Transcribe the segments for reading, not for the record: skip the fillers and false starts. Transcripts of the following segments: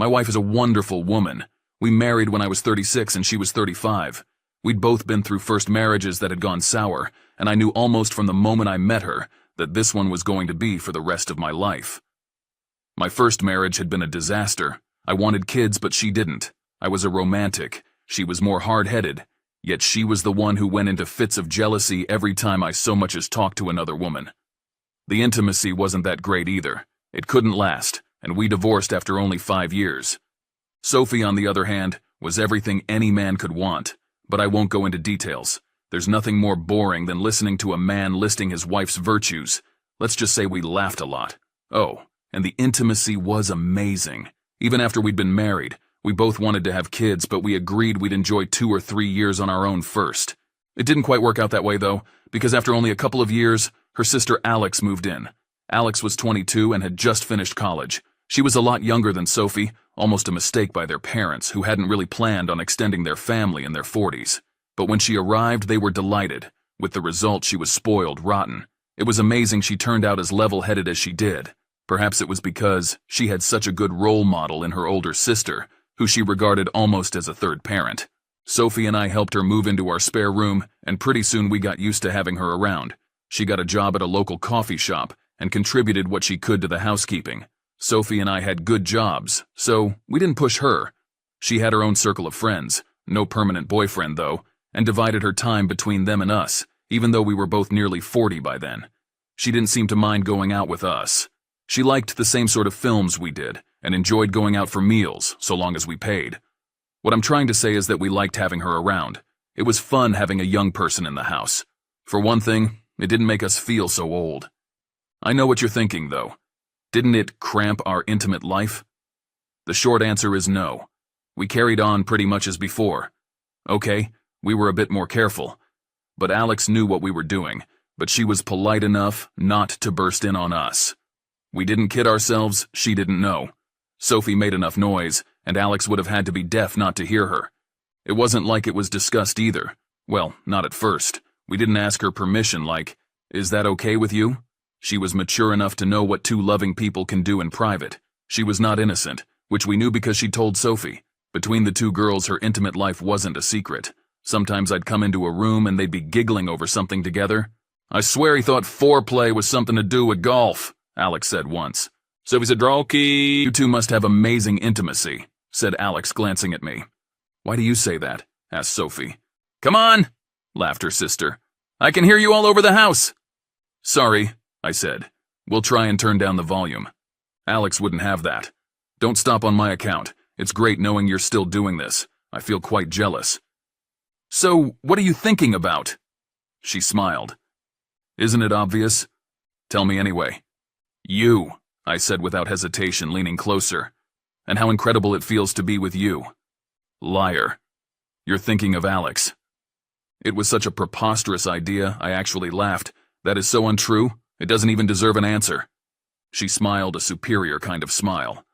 My wife is a wonderful woman. We married when I was 36 and she was 35. We'd both been through first marriages that had gone sour, and I knew almost from the moment I met her that this one was going to be for the rest of my life. My first marriage had been a disaster. I wanted kids, but she didn't. I was a romantic. She was more hard-headed, yet she was the one who went into fits of jealousy every time I so much as talked to another woman. The intimacy wasn't that great either. It couldn't last, and we divorced after only 5 years. Sophie, on the other hand, was everything any man could want, but I won't go into details. There's nothing more boring than listening to a man listing his wife's virtues. Let's just say we laughed a lot. Oh, and the intimacy was amazing. Even after we'd been married, we both wanted to have kids, but we agreed we'd enjoy 2 or 3 years on our own first. It didn't quite work out that way, though, because after only a couple of years, her sister Alex moved in. Alex was 22 and had just finished college. She was a lot younger than Sophie, almost a mistake by their parents, who hadn't really planned on extending their family in their 40s. But when she arrived, they were delighted. With the result, she was spoiled rotten. It was amazing she turned out as level-headed as she did. Perhaps it was because she had such a good role model in her older sister, who she regarded almost as a third parent. Sophie and I helped her move into our spare room, and pretty soon we got used to having her around. She got a job at a local coffee shop and contributed what she could to the housekeeping. Sophie and I had good jobs, so we didn't push her. She had her own circle of friends, no permanent boyfriend though, and divided her time between them and us, even though we were both nearly 40 by then. She didn't seem to mind going out with us. She liked the same sort of films we did, and enjoyed going out for meals, so long as we paid. What I'm trying to say is that we liked having her around. It was fun having a young person in the house. For one thing, it didn't make us feel so old. I know what you're thinking, though. Didn't it cramp our intimate life? The short answer is no. We carried on pretty much as before. Okay, we were a bit more careful. But Alex knew what we were doing, but she was polite enough not to burst in on us. We didn't kid ourselves, she didn't know. Sophie made enough noise, and Alex would have had to be deaf not to hear her. It wasn't like it was discussed either. Well, not at first. We didn't ask her permission like, "Is that okay with you?" She was mature enough to know what two loving people can do in private. She was not innocent, which we knew because she told Sophie. Between the two girls, her intimate life wasn't a secret. Sometimes I'd come into a room and they'd be giggling over something together. "I swear he thought foreplay was something to do with golf," Alex said once. "Sophie said, "Drokey, you two must have amazing intimacy," said Alex, glancing at me. "Why do you say that?" asked Sophie. "Come on," laughed her sister. "I can hear you all over the house." "Sorry," I said. "We'll try and turn down the volume." Alex wouldn't have that. "Don't stop on my account. It's great knowing you're still doing this. I feel quite jealous." "So, what are you thinking about?" She smiled. "Isn't it obvious?" "Tell me anyway." "You," I said without hesitation, leaning closer. "And how incredible it feels to be with you." "Liar. You're thinking of Alex." It was such a preposterous idea, I actually laughed. "That is so untrue, it doesn't even deserve an answer." She smiled a superior kind of smile.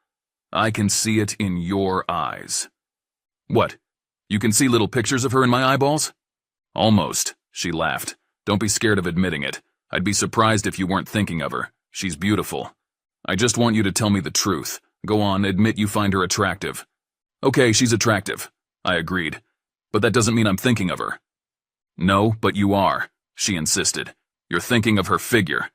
"I can see it in your eyes." "What? You can see little pictures of her in my eyeballs?" "Almost," she laughed. "Don't be scared of admitting it. I'd be surprised if you weren't thinking of her. She's beautiful. I just want you to tell me the truth. Go on, admit you find her attractive." "Okay, she's attractive," I agreed. "But that doesn't mean I'm thinking of her." "No, but you are," she insisted. "You're thinking of her figure."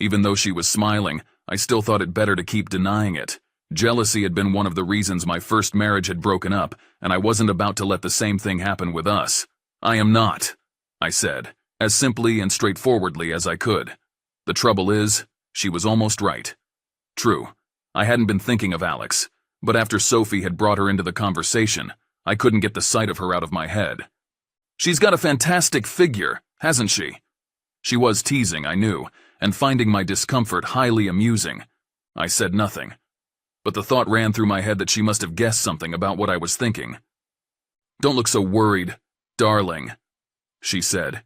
Even though she was smiling, I still thought it better to keep denying it. Jealousy had been one of the reasons my first marriage had broken up, and I wasn't about to let the same thing happen with us. "I am not," I said, as simply and straightforwardly as I could. The trouble is, she was almost right. True, I hadn't been thinking of Alex, but after Sophie had brought her into the conversation, I couldn't get the sight of her out of my head. "She's got a fantastic figure, hasn't she?" She was teasing, I knew, and finding my discomfort highly amusing. I said nothing, but the thought ran through my head that she must have guessed something about what I was thinking. "Don't look so worried, darling," she said,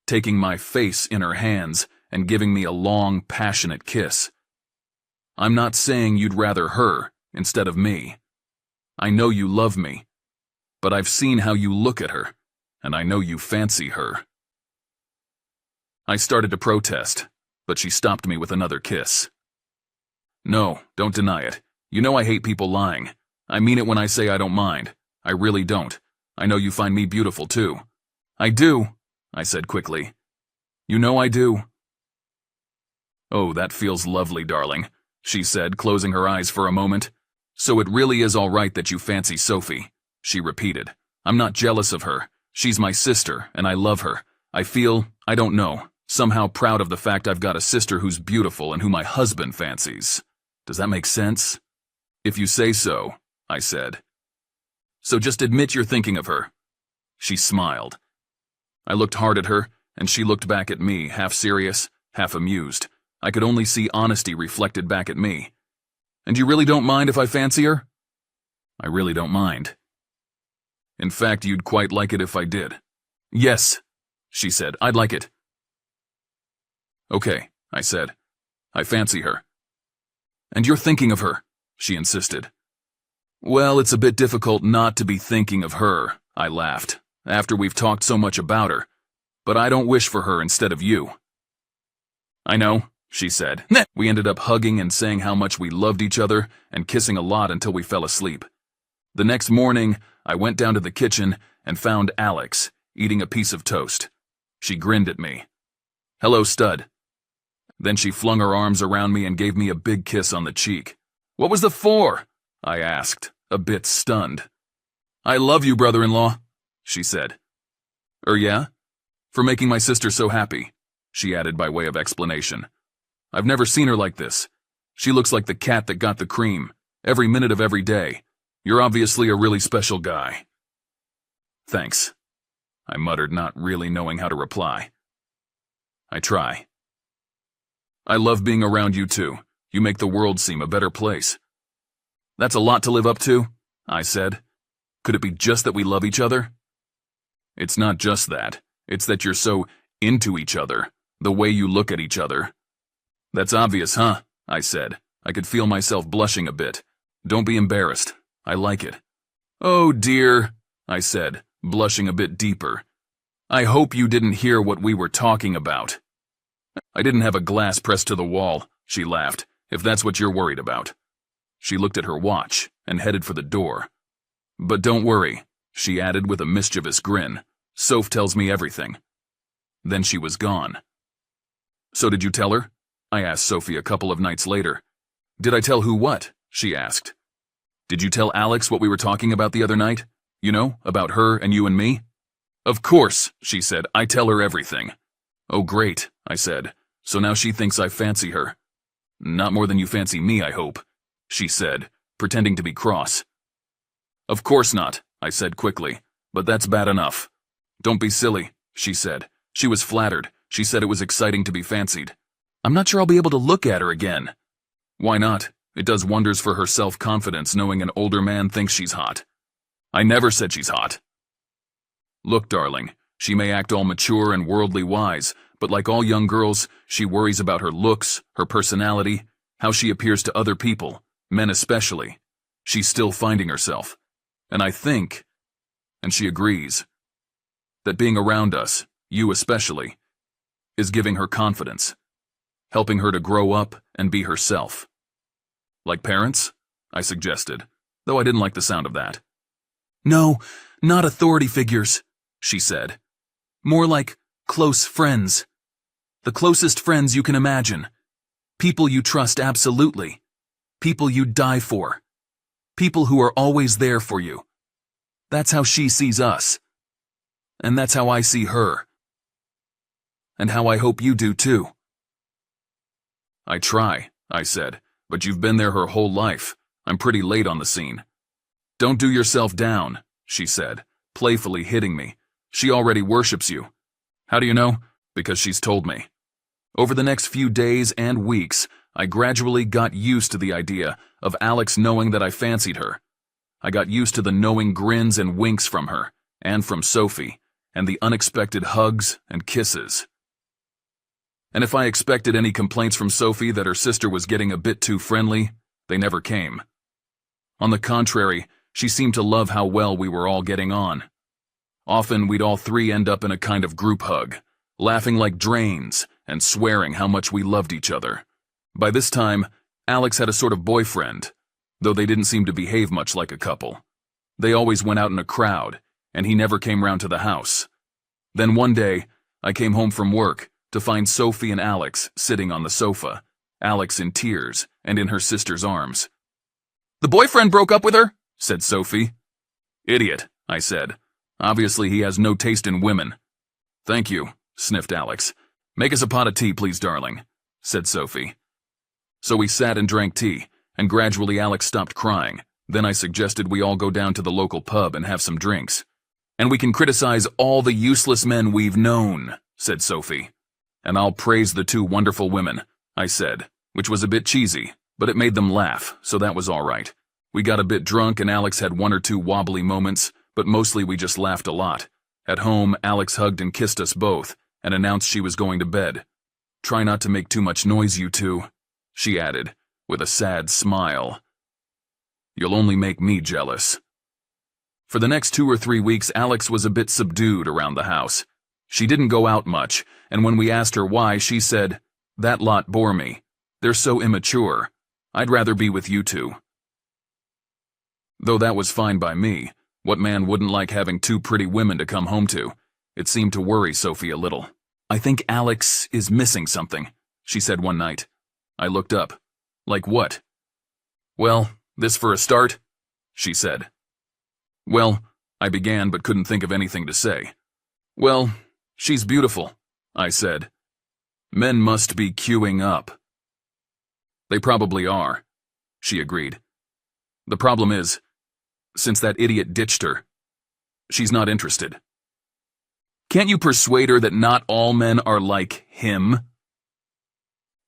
taking my face in her hands and giving me a long, passionate kiss. "I'm not saying you'd rather her instead of me. I know you love me, but I've seen how you look at her, and I know you fancy her." I started to protest, but she stopped me with another kiss. "No, don't deny it. You know I hate people lying. I mean it when I say I don't mind. I really don't. I know you find me beautiful too. I do, I said quickly. You know I do. Oh, that feels lovely, darling, she said, closing her eyes for a moment. So it really is all right that you fancy Sophie, she repeated. I'm not jealous of her. She's my sister, and I love her. I feel, I don't know, somehow proud of the fact I've got a sister who's beautiful and who my husband fancies. Does that make sense? If you say so, I said. So just admit you're thinking of her. She smiled. I looked hard at her, and she looked back at me, half serious, half amused. I could only see honesty reflected back at me. And you really don't mind if I fancy her? I really don't mind. In fact, you'd quite like it if I did. Yes, she said, I'd like it. Okay, I said. I fancy her. And you're thinking of her, she insisted. Well, it's a bit difficult not to be thinking of her, I laughed, after we've talked so much about her. But I don't wish for her instead of you. I know, she said. We ended up hugging and saying how much we loved each other and kissing a lot until we fell asleep. The next morning, I went down to the kitchen and found Alex eating a piece of toast. She grinned at me. Hello, stud. Then she flung her arms around me and gave me a big kiss on the cheek. What was the for? I asked, a bit stunned. I love you, brother-in-law, she said. Yeah? For making my sister so happy, she added by way of explanation. I've never seen her like this. She looks like the cat that got the cream, every minute of every day. You're obviously a really special guy. Thanks, I muttered, not really knowing how to reply. I try. I love being around you too. You make the world seem a better place. That's a lot to live up to, I said. Could it be just that we love each other? It's not just that. It's that you're so into each other, the way you look at each other. That's obvious, huh? I said. I could feel myself blushing a bit. Don't be embarrassed. I like it. Oh dear, I said, blushing a bit deeper. I hope you didn't hear what we were talking about. I didn't have a glass pressed to the wall, she laughed, if that's what you're worried about. She looked at her watch and headed for the door. But don't worry, she added with a mischievous grin. Soph tells me everything. Then she was gone. So did you tell her? I asked Sophie a couple of nights later. Did I tell who what? She asked. Did you tell Alex what we were talking about the other night? You know, about her and you and me? Of course, she said. I tell her everything. Oh, great, I said. So now she thinks I fancy her. Not more than you fancy me, I hope, she said, pretending to be cross. Of course not, I said quickly, but that's bad enough. Don't be silly, she said. She was flattered. She said it was exciting to be fancied. I'm not sure I'll be able to look at her again. Why not? It does wonders for her self-confidence knowing an older man thinks she's hot. I never said she's hot. Look, darling, she may act all mature and worldly wise, but like all young girls, she worries about her looks, her personality, how she appears to other people, men especially. She's still finding herself. And I think, and she agrees, that being around us, you especially, is giving her confidence, helping her to grow up and be herself. Like parents? I suggested, though I didn't like the sound of that. No, not authority figures, she said. More like close friends. The closest friends you can imagine. People you trust absolutely. People you'd die for. People who are always there for you. That's how she sees us. And that's how I see her. And how I hope you do too. I try, I said, but you've been there her whole life. I'm pretty late on the scene. Don't do yourself down, she said, playfully hitting me. She already worships you. How do you know? Because she's told me. Over the next few days and weeks, I gradually got used to the idea of Alex knowing that I fancied her. I got used to the knowing grins and winks from her, and from Sophie, and the unexpected hugs and kisses. And if I expected any complaints from Sophie that her sister was getting a bit too friendly, they never came. On the contrary, she seemed to love how well we were all getting on. Often we'd all three end up in a kind of group hug, laughing like drains and swearing how much we loved each other. By this time, Alex had a sort of boyfriend, though they didn't seem to behave much like a couple. They always went out in a crowd, and he never came round to the house. Then one day, I came home from work to find Sophie and Alex sitting on the sofa, Alex in tears and in her sister's arms. "The boyfriend broke up with her," said Sophie. "Idiot," I said. "Obviously he has no taste in women." "Thank you," sniffed Alex. "Make us a pot of tea, please, darling," said Sophie. So we sat and drank tea, and gradually Alex stopped crying. Then I suggested we all go down to the local pub and have some drinks. "And we can criticize all the useless men we've known," said Sophie. "And I'll praise the two wonderful women," I said, which was a bit cheesy, but it made them laugh, so that was all right. We got a bit drunk and Alex had one or two wobbly moments, but mostly we just laughed a lot. At home, Alex hugged and kissed us both, and announced she was going to bed. "Try not to make too much noise, you two," she added, with a sad smile. "You'll only make me jealous." For the next 2 or 3 weeks, Alex was a bit subdued around the house. She didn't go out much, and when we asked her why, she said, "That lot bore me. They're so immature. I'd rather be with you two." Though that was fine by me, what man wouldn't like having 2 pretty women to come home to? It seemed to worry Sophie a little. "I think Alex is missing something," she said one night. I looked up. "Like what?" "Well, this for a start," she said. "Well," I began but couldn't think of anything to say. "Well, she's beautiful," I said. "Men must be queuing up." "They probably are," she agreed. "The problem is, since that idiot ditched her, she's not interested." "Can't you persuade her that not all men are like him?"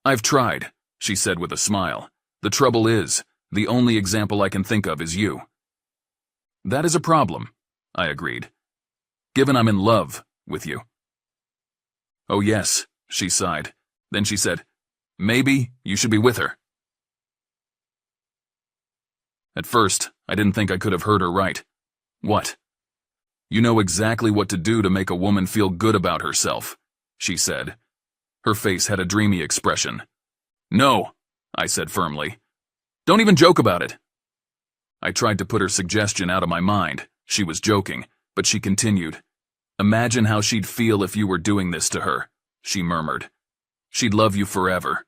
"I've tried," she said with a smile. "The trouble is, the only example I can think of is you." "That is a problem," I agreed, "given I'm in love with you." "Oh yes," she sighed. Then she said, "Maybe you should be with her." At first, I didn't think I could have heard her right. "What?" "You know exactly what to do to make a woman feel good about herself," she said. Her face had a dreamy expression. "No," I said firmly. "Don't even joke about it." I tried to put her suggestion out of my mind. She was joking, but she continued. "Imagine how she'd feel if you were doing this to her," she murmured. "She'd love you forever."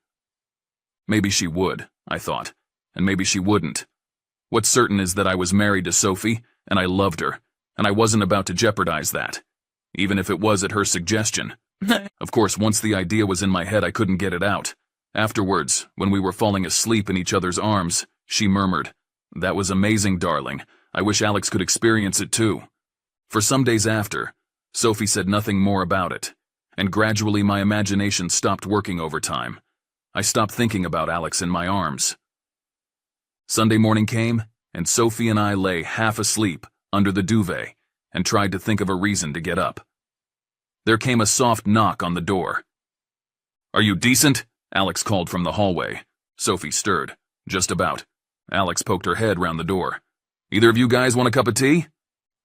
Maybe she would, I thought, and maybe she wouldn't. What's certain is that I was married to Sophie, and I loved her, and I wasn't about to jeopardize that, even if it was at her suggestion. Of course, once the idea was in my head, I couldn't get it out. Afterwards, when we were falling asleep in each other's arms, she murmured, "That was amazing, darling. I wish Alex could experience it too." For some days after, Sophie said nothing more about it, and gradually my imagination stopped working overtime. I stopped thinking about Alex in my arms. Sunday morning came, and Sophie and I lay half asleep under the duvet and tried to think of a reason to get up. There came a soft knock on the door. "Are you decent?" Alex called from the hallway. Sophie stirred. "Just about." Alex poked her head round the door. "Either of you guys want a cup of tea?"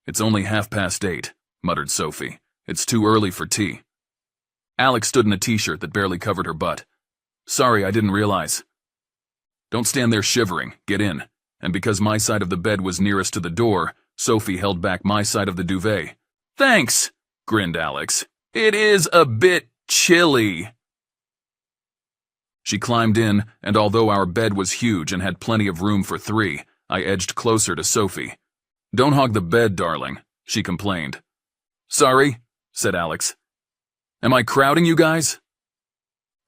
"It's only 8:30, muttered Sophie. "It's too early for tea." Alex stood in a t-shirt that barely covered her butt. "Sorry, I didn't realize." "Don't stand there shivering. Get in." And because my side of the bed was nearest to the door, Sophie held back my side of the duvet. "Thanks," grinned Alex. "It is a bit chilly." She climbed in, and although our bed was huge and had plenty of room for 3, I edged closer to Sophie. "Don't hog the bed, darling," she complained. "Sorry," said Alex. "Am I crowding you guys?"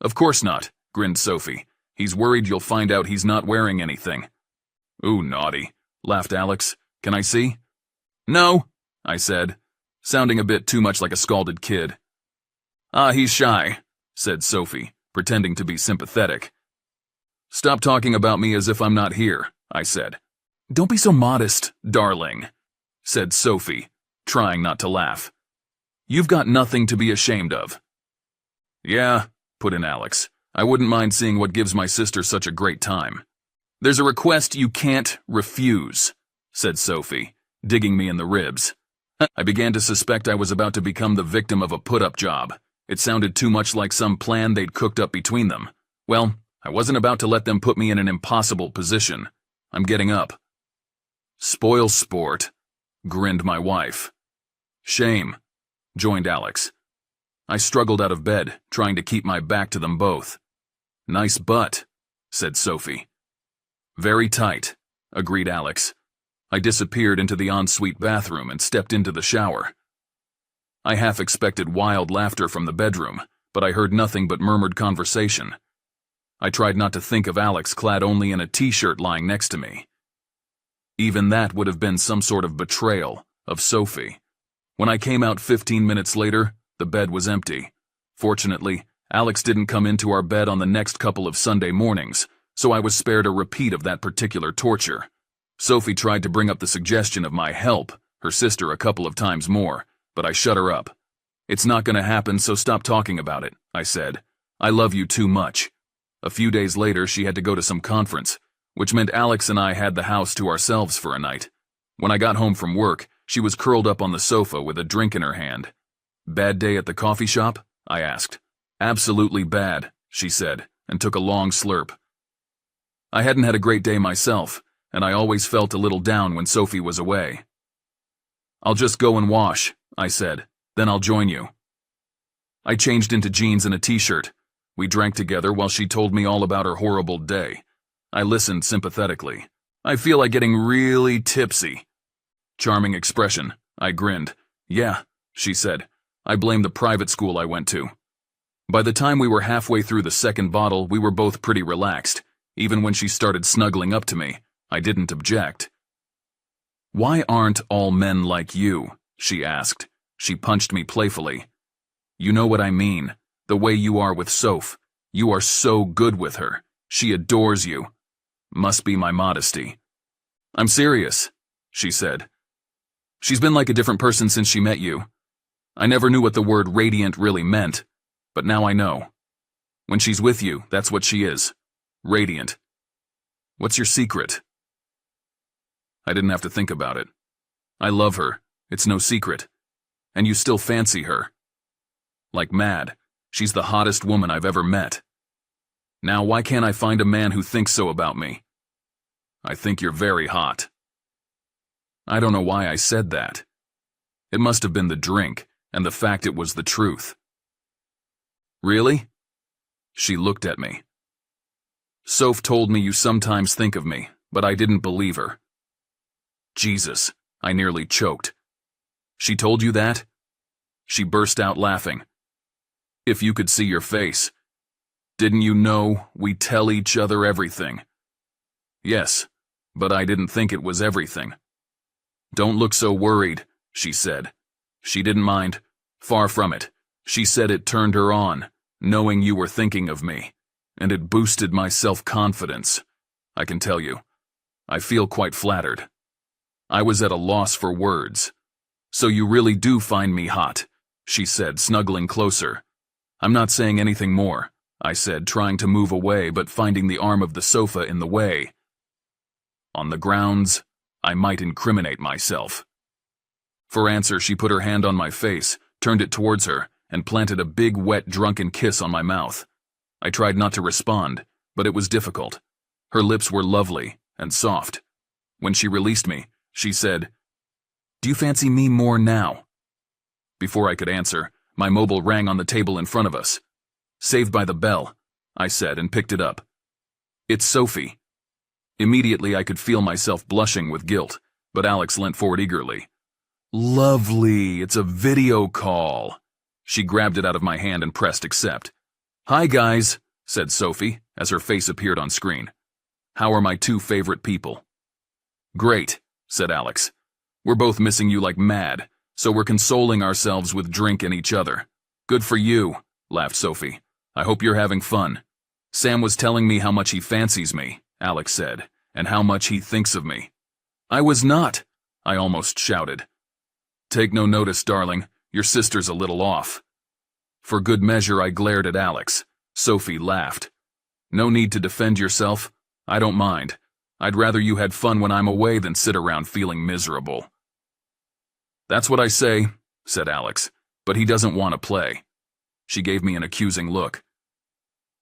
"Of course not," grinned Sophie. "He's worried you'll find out he's not wearing anything." "Ooh, naughty," laughed Alex. "Can I see?" "No," I said, sounding a bit too much like a scalded kid. "Ah, he's shy," said Sophie, pretending to be sympathetic. "Stop talking about me as if I'm not here," I said. "Don't be so modest, darling," said Sophie, trying not to laugh. "You've got nothing to be ashamed of." "Yeah," put in Alex. "I wouldn't mind seeing what gives my sister such a great time." "There's a request you can't refuse," said Sophie, digging me in the ribs. I began to suspect I was about to become the victim of a put-up job. It sounded too much like some plan they'd cooked up between them. Well, I wasn't about to let them put me in an impossible position. I'm getting up. Spoil sport, grinned my wife. Shame, joined Alex. I struggled out of bed, trying to keep my back to them both. Nice butt, said Sophie. Very tight, agreed Alex. I disappeared into the ensuite bathroom and stepped into the shower. I half expected wild laughter from the bedroom, but I heard nothing but murmured conversation. I tried not to think of Alex clad only in a t-shirt lying next to me. Even that would have been some sort of betrayal of Sophie. When I came out 15 minutes later, the bed was empty. Fortunately, Alex didn't come into our bed on the next couple of Sunday mornings, so I was spared a repeat of that particular torture. Sophie tried to bring up the suggestion of my help, her sister, a couple of times more, but I shut her up. It's not going to happen, so stop talking about it, I said. I love you too much. A few days later, she had to go to some conference, which meant Alex and I had the house to ourselves for a night. When I got home from work, she was curled up on the sofa with a drink in her hand. Bad day at the coffee shop? I asked. Absolutely bad, she said, and took a long slurp. I hadn't had a great day myself, and I always felt a little down when Sophie was away. I'll just go and wash, I said, then I'll join you. I changed into jeans and a t-shirt. We drank together while she told me all about her horrible day. I listened sympathetically. I feel like getting really tipsy. Charming expression. I grinned. Yeah, she said. I blame the private school I went to. By the time we were halfway through the second bottle, we were both pretty relaxed. Even when she started snuggling up to me, I didn't object. Why aren't all men like you? She asked. She punched me playfully. You know what I mean. The way you are with Soph. You are so good with her. She adores you. Must be my modesty. I'm serious, she said. She's been like a different person since she met you. I never knew what the word radiant really meant, but now I know. When she's with you, that's what she is. Radiant. What's your secret? I didn't have to think about it. I love her. It's no secret. And you still fancy her. Like mad. She's the hottest woman I've ever met. Now why can't I find a man who thinks so about me? I think you're very hot. I don't know why I said that. It must have been the drink, and the fact it was the truth. Really? She looked at me. Soph told me you sometimes think of me, but I didn't believe her. Jesus, I nearly choked. She told you that? She burst out laughing. If you could see your face. Didn't you know we tell each other everything? Yes, but I didn't think it was everything. Don't look so worried, she said. She didn't mind. Far from it. She said it turned her on, knowing you were thinking of me, and it boosted my self-confidence. I can tell you, I feel quite flattered. I was at a loss for words. So you really do find me hot, she said, snuggling closer. I'm not saying anything more, I said, trying to move away but finding the arm of the sofa in the way. On the grounds, I might incriminate myself. For answer, she put her hand on my face, turned it towards her, and planted a big, wet, drunken kiss on my mouth. I tried not to respond, but it was difficult. Her lips were lovely and soft. When she released me, she said, "Do you fancy me more now?" Before I could answer, my mobile rang on the table in front of us. "Saved by the Bell," I said and picked it up. "It's Sophie." Immediately I could feel myself blushing with guilt, but Alex leant forward eagerly. "Lovely, it's a video call." She grabbed it out of my hand and pressed accept. "Hi guys," said Sophie, as her face appeared on screen. "How are my two favorite people?" "Great," said Alex. "We're both missing you like mad, so we're consoling ourselves with drink and each other." "Good for you," laughed Sophie. "I hope you're having fun." "Sam was telling me how much he fancies me," Alex said, "and how much he thinks of me." "I was not," I almost shouted. "Take no notice, darling. Your sister's a little off." For good measure, I glared at Alex. Sophie laughed. "No need to defend yourself. I don't mind. I'd rather you had fun when I'm away than sit around feeling miserable." "That's what I say," said Alex, "but he doesn't want to play." She gave me an accusing look.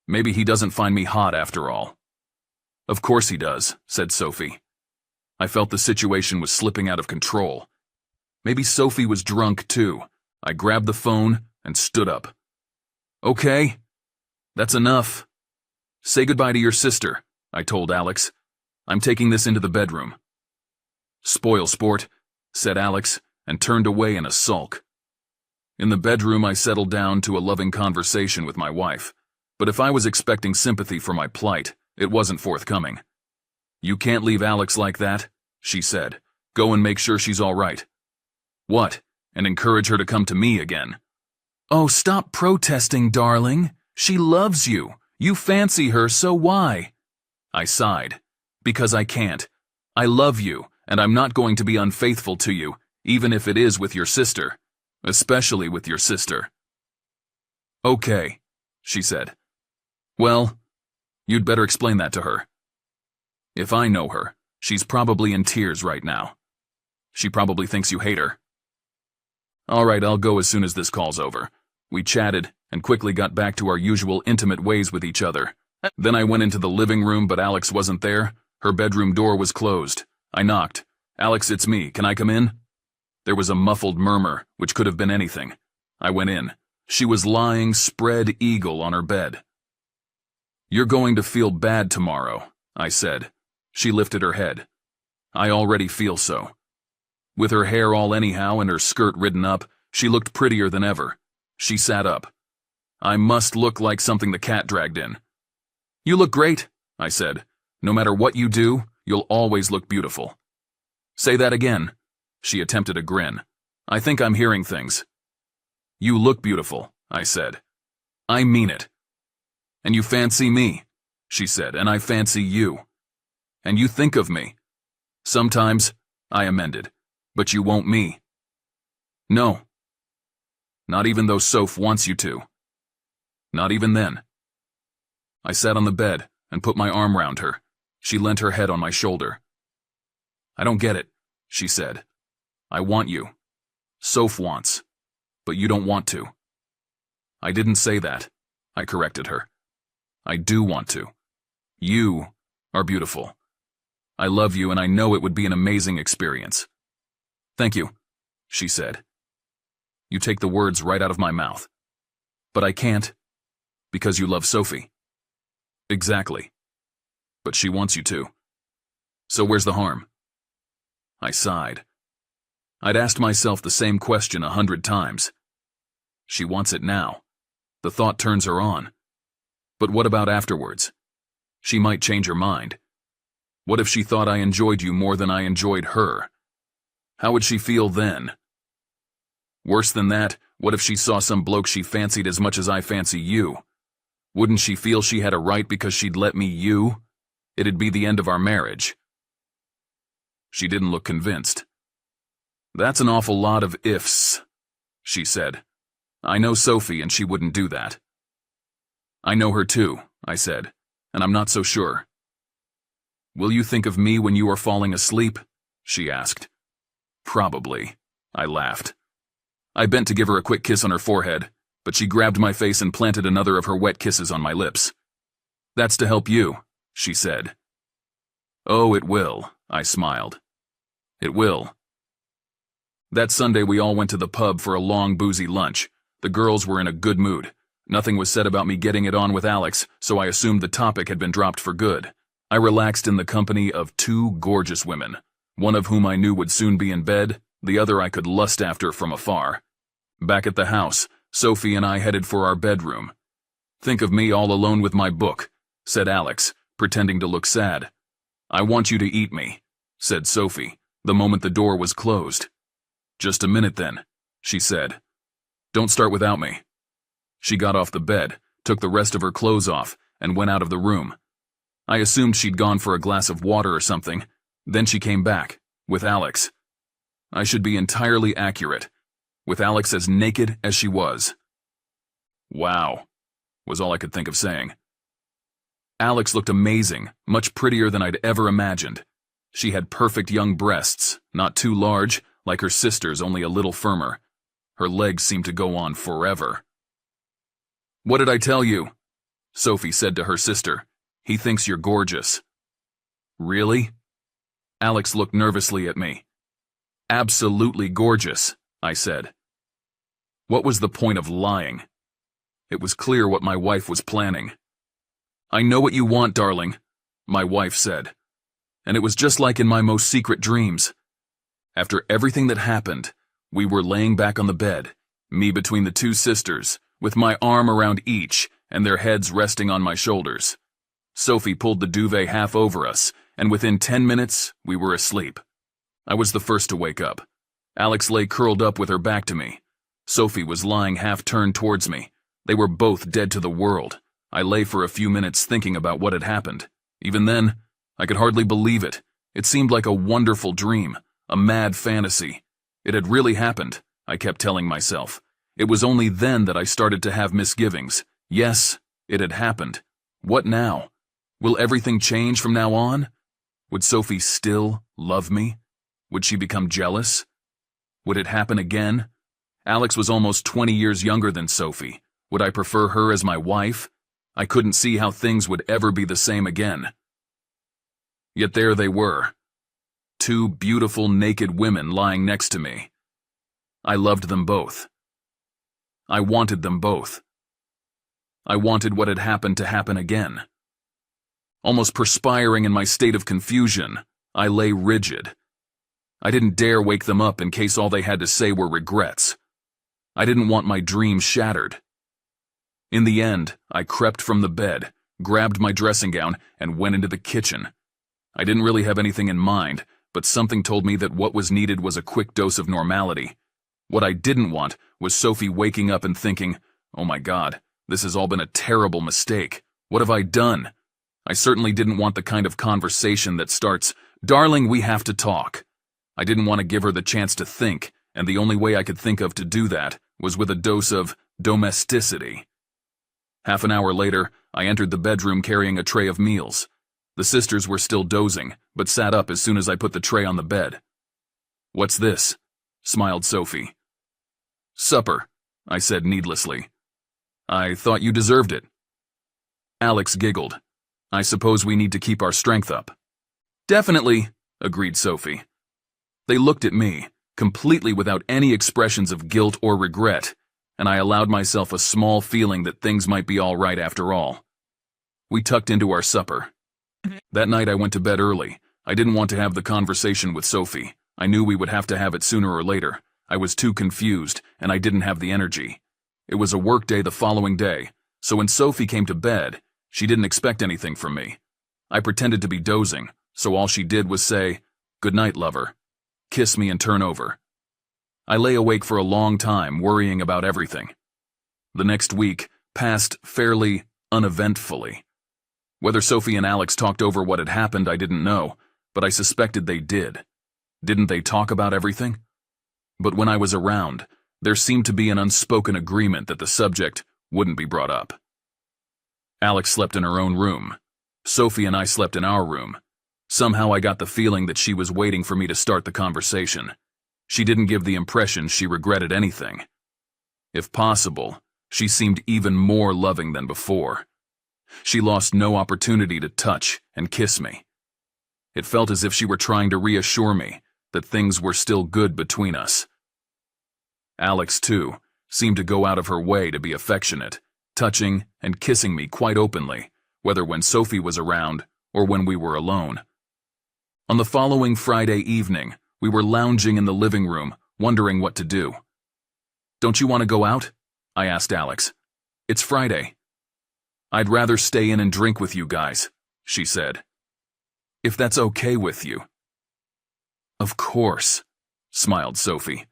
"Maybe he doesn't find me hot after all." Of course he does, said Sophie. I felt the situation was slipping out of control. Maybe Sophie was drunk too. I grabbed the phone and stood up. Okay, that's enough. Say goodbye to your sister, I told Alex. I'm taking this into the bedroom. Spoil sport, said Alex, and turned away in a sulk. In the bedroom, I settled down to a loving conversation with my wife, but if I was expecting sympathy for my plight, it wasn't forthcoming. You can't leave Alex like that, she said. Go and make sure she's all right. What? And encourage her to come to me again. Oh, stop protesting, darling. She loves you. You fancy her, so why? I sighed. Because I can't. I love you, and I'm not going to be unfaithful to you, even if it is with your sister. Especially with your sister. Okay, she said. Well, you'd better explain that to her. If I know her, she's probably in tears right now. She probably thinks you hate her. All right, I'll go as soon as this call's over. We chatted and quickly got back to our usual intimate ways with each other. Then I went into the living room, but Alex wasn't there. Her bedroom door was closed. I knocked. Alex, it's me. Can I come in? There was a muffled murmur, which could have been anything. I went in. She was lying spread eagle on her bed. You're going to feel bad tomorrow, I said. She lifted her head. I already feel so. With her hair all anyhow and her skirt ridden up, she looked prettier than ever. She sat up. I must look like something the cat dragged in. You look great, I said. No matter what you do, you'll always look beautiful. Say that again. She attempted a grin. I think I'm hearing things. You look beautiful, I said. I mean it. And you fancy me, she said, and I fancy you. And you think of me. Sometimes, I amended, but you won't me. No. Not even though Soph wants you to. Not even then. I sat on the bed and put my arm round her. She leant her head on my shoulder. I don't get it, she said. I want you. Soph wants. But you don't want to. I didn't say that, I corrected her. I do want to. You are beautiful. I love you and I know it would be an amazing experience. Thank you, she said. You take the words right out of my mouth. But I can't. Because you love Sophie. Exactly. But she wants you to. So where's the harm? I sighed. I'd asked myself the same question 100 times. She wants it now. The thought turns her on. But what about afterwards? She might change her mind. What if she thought I enjoyed you more than I enjoyed her? How would she feel then? Worse than that, what if she saw some bloke she fancied as much as I fancy you? Wouldn't she feel she had a right because she'd let me you? It'd be the end of our marriage. She didn't look convinced. That's an awful lot of ifs, she said. I know Sophie and she wouldn't do that. I know her too, I said, and I'm not so sure. Will you think of me when you are falling asleep? She asked. Probably, I laughed. I bent to give her a quick kiss on her forehead, but she grabbed my face and planted another of her wet kisses on my lips. That's to help you, she said. Oh, it will, I smiled. It will. That Sunday we all went to the pub for a long boozy lunch. The girls were in a good mood. Nothing was said about me getting it on with Alex, so I assumed the topic had been dropped for good. I relaxed in the company of two gorgeous women, one of whom I knew would soon be in bed, the other I could lust after from afar. Back at the house, Sophie and I headed for our bedroom. Think of me all alone with my book, said Alex, pretending to look sad. I want you to eat me, said Sophie, the moment the door was closed. Just a minute then, she said. Don't start without me. She got off the bed, took the rest of her clothes off, and went out of the room. I assumed she'd gone for a glass of water or something. Then she came back, with Alex. I should be entirely accurate, with Alex as naked as she was. Wow, was all I could think of saying. Alex looked amazing, much prettier than I'd ever imagined. She had perfect young breasts, not too large, like her sister's, only a little firmer. Her legs seemed to go on forever. What did I tell you? Sophie said to her sister. He thinks you're gorgeous. Really? Alex looked nervously at me. Absolutely gorgeous, I said. What was the point of lying? It was clear what my wife was planning. I know what you want, darling, my wife said. And it was just like in my most secret dreams. After everything that happened, we were laying back on the bed, me between the two sisters, with my arm around each and their heads resting on my shoulders. Sophie pulled the duvet half over us, and within 10 minutes, we were asleep. I was the first to wake up. Alex lay curled up with her back to me. Sophie was lying half turned towards me. They were both dead to the world. I lay for a few minutes thinking about what had happened. Even then, I could hardly believe it. It seemed like a wonderful dream, a mad fantasy. It had really happened, I kept telling myself. It was only then that I started to have misgivings. Yes, it had happened. What now? Will everything change from now on? Would Sophie still love me? Would she become jealous? Would it happen again? Alex was almost 20 years younger than Sophie. Would I prefer her as my wife? I couldn't see how things would ever be the same again. Yet there they were. Two beautiful naked women lying next to me. I loved them both. I wanted them both. I wanted what had happened to happen again. Almost perspiring in my state of confusion, I lay rigid. I didn't dare wake them up in case all they had to say were regrets. I didn't want my dream shattered. In the end, I crept from the bed, grabbed my dressing gown, and went into the kitchen. I didn't really have anything in mind, but something told me that what was needed was a quick dose of normality. What I didn't want was Sophie waking up and thinking, "Oh my God, this has all been a terrible mistake. What have I done?" I certainly didn't want the kind of conversation that starts, "Darling, we have to talk." I didn't want to give her the chance to think, and the only way I could think of to do that was with a dose of domesticity. Half an hour later, I entered the bedroom carrying a tray of meals. The sisters were still dozing, but sat up as soon as I put the tray on the bed. "What's this?" smiled Sophie. "Supper," I said needlessly. "I thought you deserved it." Alex giggled. "I suppose we need to keep our strength up." "Definitely," agreed Sophie. They looked at me, completely without any expressions of guilt or regret, and I allowed myself a small feeling that things might be all right after all. We tucked into our supper. That night I went to bed early. I didn't want to have the conversation with Sophie. I knew we would have to have it sooner or later. I was too confused, and I didn't have the energy. It was a work day the following day, so when Sophie came to bed, she didn't expect anything from me. I pretended to be dozing, so all she did was say, "Good night, lover," kiss me and turn over. I lay awake for a long time, worrying about everything. The next week passed fairly uneventfully. Whether Sophie and Alex talked over what had happened, I didn't know, but I suspected they did. Didn't they talk about everything? But when I was around, there seemed to be an unspoken agreement that the subject wouldn't be brought up. Alex slept in her own room. Sophie and I slept in our room. Somehow I got the feeling that she was waiting for me to start the conversation. She didn't give the impression she regretted anything. If possible, she seemed even more loving than before. She lost no opportunity to touch and kiss me. It felt as if she were trying to reassure me that things were still good between us. Alex, too, seemed to go out of her way to be affectionate, touching and kissing me quite openly, whether when Sophie was around or when we were alone. On the following Friday evening, we were lounging in the living room, wondering what to do. "Don't you want to go out?" I asked Alex. "It's Friday." "I'd rather stay in and drink with you guys," she said. "If that's okay with you." "Of course," smiled Sophie.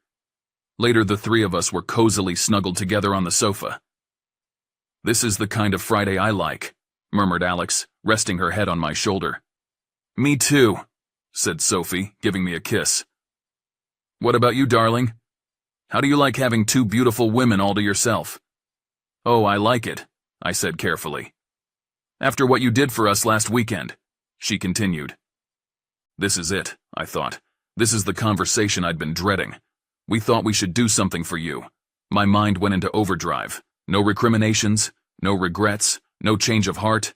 Later, the three of us were cozily snuggled together on the sofa. "This is the kind of Friday I like," murmured Alex, resting her head on my shoulder. "Me too," said Sophie, giving me a kiss. "What about you, darling? How do you like having two beautiful women all to yourself?" "Oh, I like it," I said carefully. "After what you did for us last weekend," she continued. This is it, I thought. This is the conversation I'd been dreading. We thought we should do something for you. My mind went into overdrive. No recriminations, no regrets, no change of heart.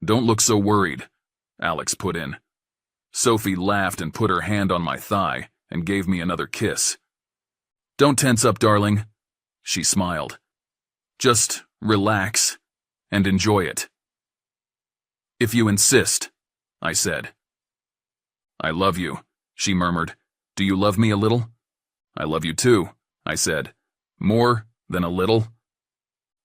"Don't look so worried," Alex put in. Sophie laughed and put her hand on my thigh and gave me another kiss. "Don't tense up, darling," she smiled. "Just relax and enjoy it." "If you insist," I said. "I love you," she murmured. "Do you love me a little?" "I love you too," I said. "More than a little?"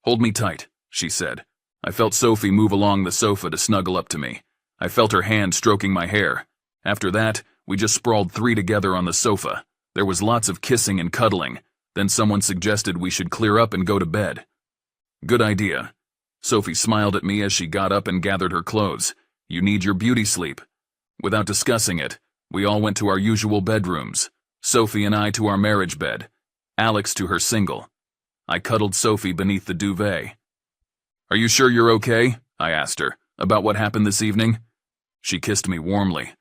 "Hold me tight," she said. I felt Sophie move along the sofa to snuggle up to me. I felt her hand stroking my hair. After that, we just sprawled three together on the sofa. There was lots of kissing and cuddling. Then someone suggested we should clear up and go to bed. "Good idea." Sophie smiled at me as she got up and gathered her clothes. "You need your beauty sleep." Without discussing it, we all went to our usual bedrooms. Sophie and I to our marriage bed, Alex to her single. I cuddled Sophie beneath the duvet. "Are you sure you're okay?" I asked her, "about what happened this evening?" She kissed me warmly.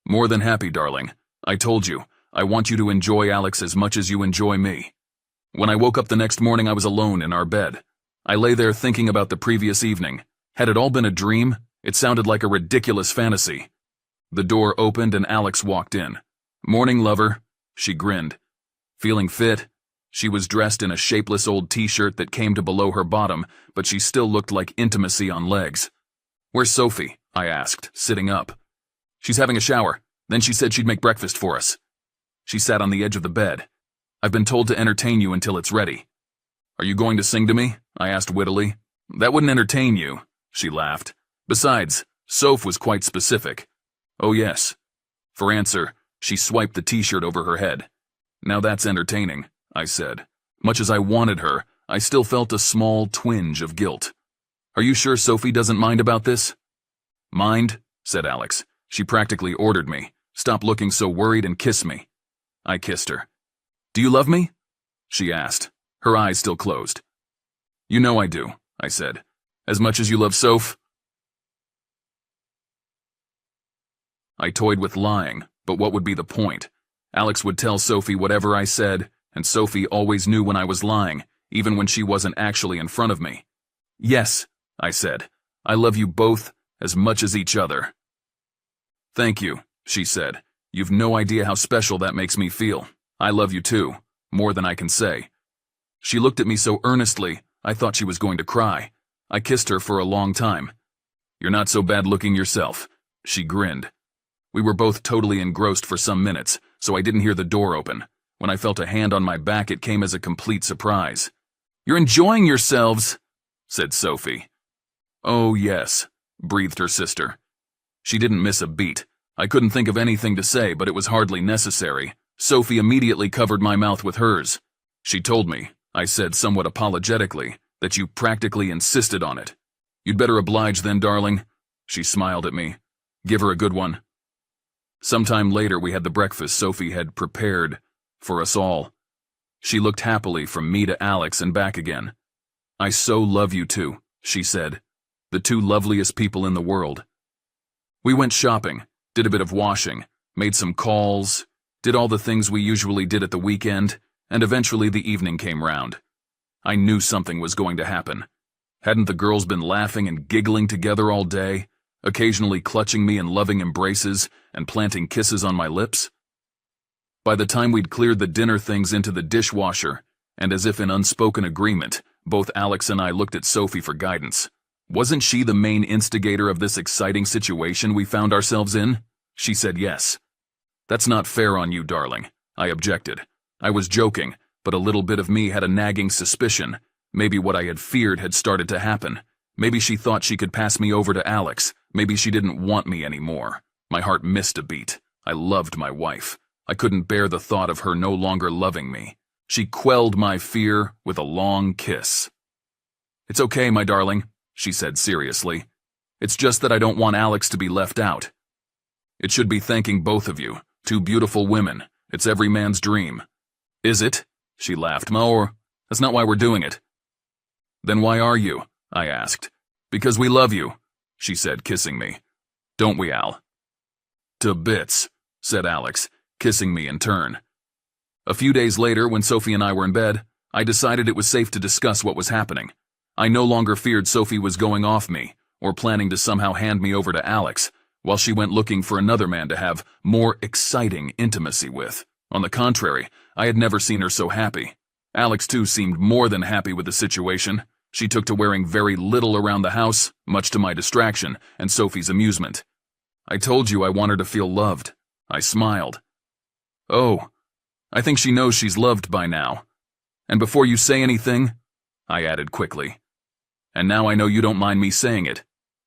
"More than happy, darling. I told you, I want you to enjoy Alex as much as you enjoy me." When I woke up the next morning, I was alone in our bed. I lay there thinking about the previous evening. Had it all been a dream? It sounded like a ridiculous fantasy. The door opened and Alex walked in. "Morning, lover," she grinned. Feeling fit? She was dressed in a shapeless old t-shirt that came to below her bottom, but she still looked like intimacy on legs. "Where's Sophie?" I asked, sitting up. "She's having a shower. Then she said she'd make breakfast for us." She sat on the edge of the bed. "I've been told to entertain you until it's ready." "Are you going to sing to me?" I asked wittily. "That wouldn't entertain you," she laughed. "Besides, Soph was quite specific." "Oh yes." For answer, she swiped the t-shirt over her head. "Now that's entertaining," I said. Much as I wanted her, I still felt a small twinge of guilt. "Are you sure Sophie doesn't mind about this?" "Mind?" said Alex. She practically ordered me. "Stop looking so worried and kiss me." I kissed her. "Do you love me?" she asked, her eyes still closed. "You know I do," I said. "As much as you love Soph?" I toyed with lying, but what would be the point? Alex would tell Sophie whatever I said, and Sophie always knew when I was lying, even when she wasn't actually in front of me. "Yes," I said. "I love you both as much as each other." "Thank you," she said. "You've no idea how special that makes me feel. I love you too, more than I can say." She looked at me so earnestly, I thought she was going to cry. I kissed her for a long time. "You're not so bad looking yourself," she grinned. We were both totally engrossed for some minutes, so I didn't hear the door open. When I felt a hand on my back, it came as a complete surprise. "You're enjoying yourselves," said Sophie. "Oh, yes," breathed her sister. She didn't miss a beat. I couldn't think of anything to say, but it was hardly necessary. Sophie immediately covered my mouth with hers. "She told me," I said somewhat apologetically, "that you practically insisted on it." "You'd better oblige then, darling." She smiled at me. "Give her a good one." Sometime later we had the breakfast Sophie had prepared for us all. She looked happily from me to Alex and back again. "I so love you two," she said. "The two loveliest people in the world." We went shopping, did a bit of washing, made some calls, did all the things we usually did at the weekend, and eventually the evening came round. I knew something was going to happen. Hadn't the girls been laughing and giggling together all day, occasionally clutching me in loving embraces and planting kisses on my lips? By the time we'd cleared the dinner things into the dishwasher, and as if in unspoken agreement, both Alex and I looked at Sophie for guidance. Wasn't she the main instigator of this exciting situation we found ourselves in? She said yes. "That's not fair on you, darling," I objected. I was joking, but a little bit of me had a nagging suspicion. Maybe what I had feared had started to happen. Maybe she thought she could pass me over to Alex. Maybe she didn't want me anymore. My heart missed a beat. I loved my wife. I couldn't bear the thought of her no longer loving me. She quelled my fear with a long kiss. "It's okay, my darling," she said seriously. "It's just that I don't want Alex to be left out. It should be thanking both of you, two beautiful women. It's every man's dream." "Is it?" she laughed. "Or, that's not why we're doing it." "Then why are you?" I asked. "Because we love you," she said, kissing me. "Don't we, Al?" "To bits," said Alex, kissing me in turn. A few days later, when Sophie and I were in bed, I decided it was safe to discuss what was happening. I no longer feared Sophie was going off me, or planning to somehow hand me over to Alex. while she went looking for another man to have more exciting intimacy with. On the contrary, I had never seen her so happy. Alex, too, seemed more than happy with the situation. She took to wearing very little around the house, much to my distraction and Sophie's amusement. I told you I want her to feel loved. I smiled. Oh, I think she knows she's loved by now. And before you say anything, I added quickly, and now I know you don't mind me saying it.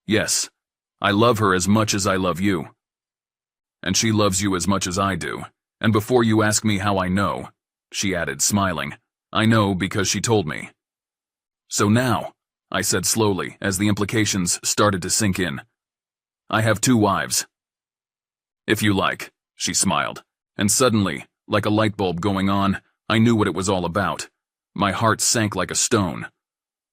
Yes, I love her as much as I love you. And she loves you as much as I do. And before you ask me how I know, she added, smiling, I know because she told me. So now, I said slowly as the implications started to sink in, I have 2 wives. If you like, she smiled, and suddenly, like a light bulb going on, I knew what it was all about. My heart sank like a stone.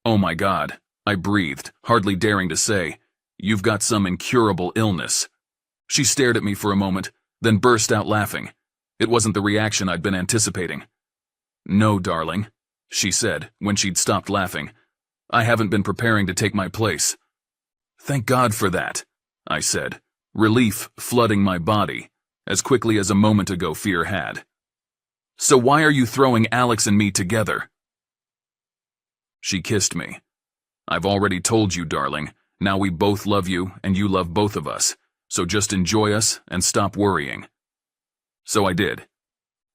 Oh my God, I breathed, hardly daring to say, you've got some incurable illness. She stared at me for a moment, then burst out laughing. It wasn't the reaction I'd been anticipating. No, darling, she said when she'd stopped laughing. I haven't been preparing to take my place. Thank God for that, I said, relief flooding my body, as quickly as a moment ago fear had. So why are you throwing Alex and me together? She kissed me. I've already told you, darling. Now we both love you and you love both of us, so just enjoy us and stop worrying. So I did.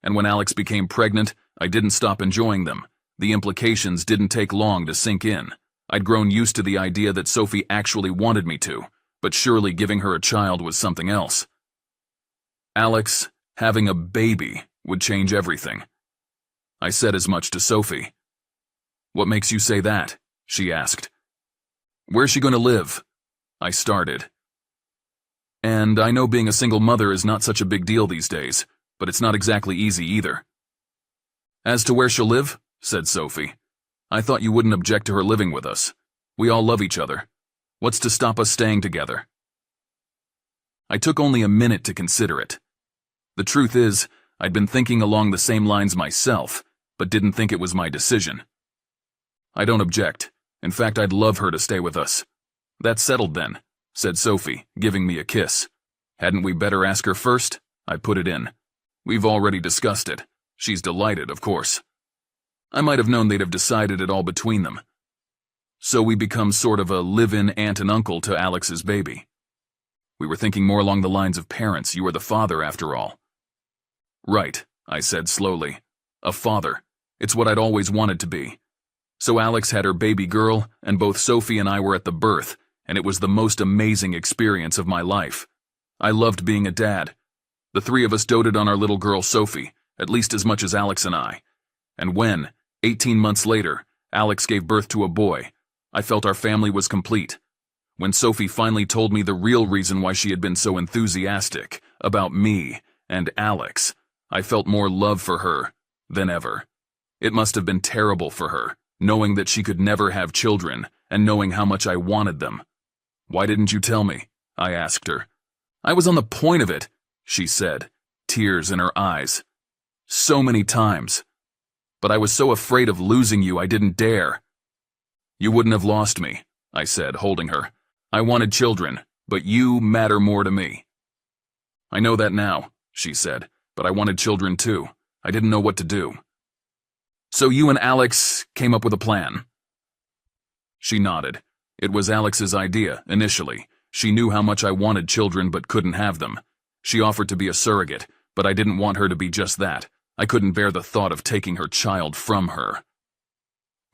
And when Alex became pregnant, I didn't stop enjoying them. The implications didn't take long to sink in. I'd grown used to the idea that Sophie actually wanted me to, but surely giving her a child was something else. Alex, having a baby, would change everything. I said as much to Sophie. What makes you say that? She asked. Where's she going to live? I started. And I know being a single mother is not such a big deal these days, but it's not exactly easy either. As to where she'll live, said Sophie, I thought you wouldn't object to her living with us. We all love each other. What's to stop us staying together? I took only a minute to consider it. The truth is, I'd been thinking along the same lines myself, but didn't think it was my decision. I don't object. In fact, I'd love her to stay with us. That's settled then, said Sophie, giving me a kiss. Hadn't we better ask her first? I put it in. We've already discussed it. She's delighted, of course. I might have known they'd have decided it all between them. So we become sort of a live-in aunt and uncle to Alex's baby. We were thinking more along the lines of parents. You are the father, after all. Right, I said slowly. A father. It's what I'd always wanted to be. So Alex had her baby girl, and both Sophie and I were at the birth, and it was the most amazing experience of my life. I loved being a dad. The 3 of us doted on our little girl Sophie, at least as much as Alex and I. And when, 18 months later, Alex gave birth to a boy, I felt our family was complete. When Sophie finally told me the real reason why she had been so enthusiastic about me and Alex, I felt more love for her than ever. It must have been terrible for her, knowing that she could never have children and knowing how much I wanted them. Why didn't you tell me? I asked her. I was on the point of it, she said, tears in her eyes. So many times. But I was so afraid of losing you I didn't dare. You wouldn't have lost me, I said, holding her. I wanted children, but you matter more to me. I know that now, she said, but I wanted children too. I didn't know what to do. So you and Alex came up with a plan? She nodded. It was Alex's idea, initially. She knew how much I wanted children but couldn't have them. She offered to be a surrogate, but I didn't want her to be just that. I couldn't bear the thought of taking her child from her.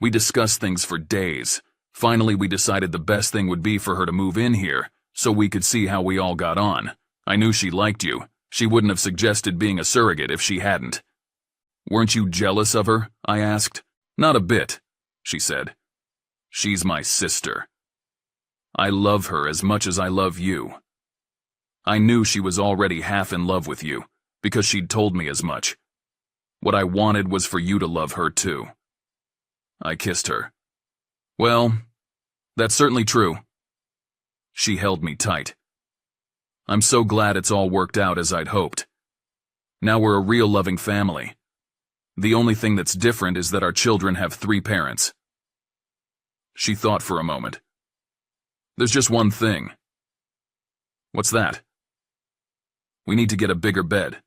We discussed things for days. Finally, we decided the best thing would be for her to move in here, so we could see how we all got on. I knew she liked you. She wouldn't have suggested being a surrogate if she hadn't. Weren't you jealous of her? I asked. Not a bit, she said. She's my sister. I love her as much as I love you. I knew she was already half in love with you, because she'd told me as much. What I wanted was for you to love her too. I kissed her. Well, that's certainly true. She held me tight. I'm so glad it's all worked out as I'd hoped. Now we're a real loving family. The only thing that's different is that our children have 3 parents. She thought for a moment. There's just one thing. What's that? We need to get a bigger bed.